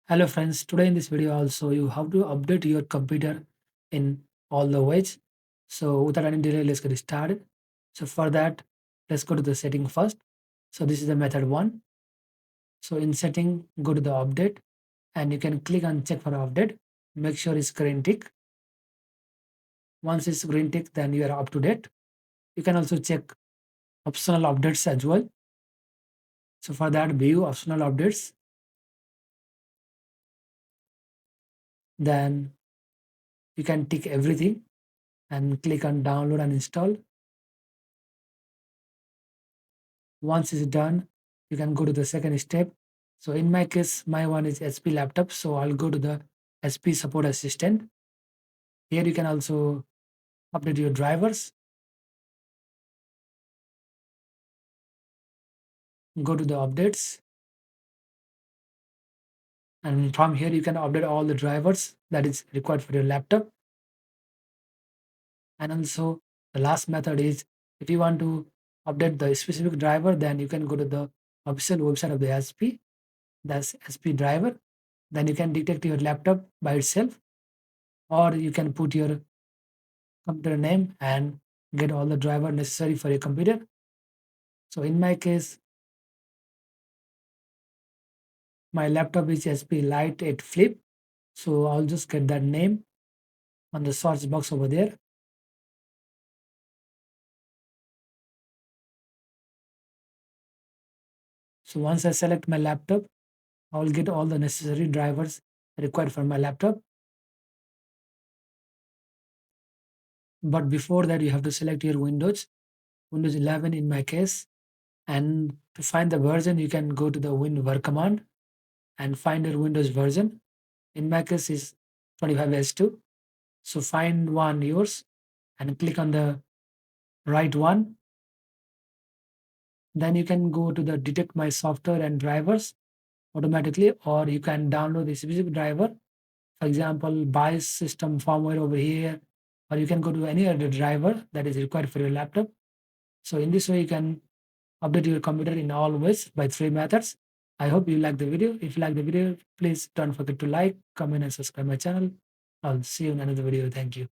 Hello friends, today in this video I'll show you how to update your computer in all the ways. So without any delay, let's get started. So for that, let's go to the setting first. So this is the method one. So in setting, go to the update and you can click on check for update. Make sure it's green tick. Once it's green tick, then you are up to date. You can also check optional updates as well. So for that, view optional updates. Then you can tick everything and click on download and install. Once it's done, you can go to the second step. So in my case, my one is SP laptop. So I'll go to the SP support assistant. Here you can also update your drivers. Go to the updates. And from here, you can update all the drivers that is required for your laptop. And also the last method is if you want to update the specific driver, then you can go to the official website of the SP. That's SP driver. Then you can detect your laptop by itself, or you can put your computer name and get all the driver necessary for your computer. So in my case, my laptop is HP Lite 8 Flip. So I'll just get that name on the search box over there. So once I select my laptop, I will get all the necessary drivers required for my laptop. But before that, you have to select your Windows 11 in my case. And to find the version, you can go to the WinVer command and find your Windows version. In my case, is 25S2. So find one yours and click on the right one. Then you can go to the detect my software and drivers automatically, or you can download the specific driver. For example, buy system firmware over here, or you can go to any other driver that is required for your laptop. So in this way, you can update your computer in all ways by three methods. I hope you like the video. If you like the video, please don't forget to like, comment, and subscribe my channel. I'll see you in another video. Thank you.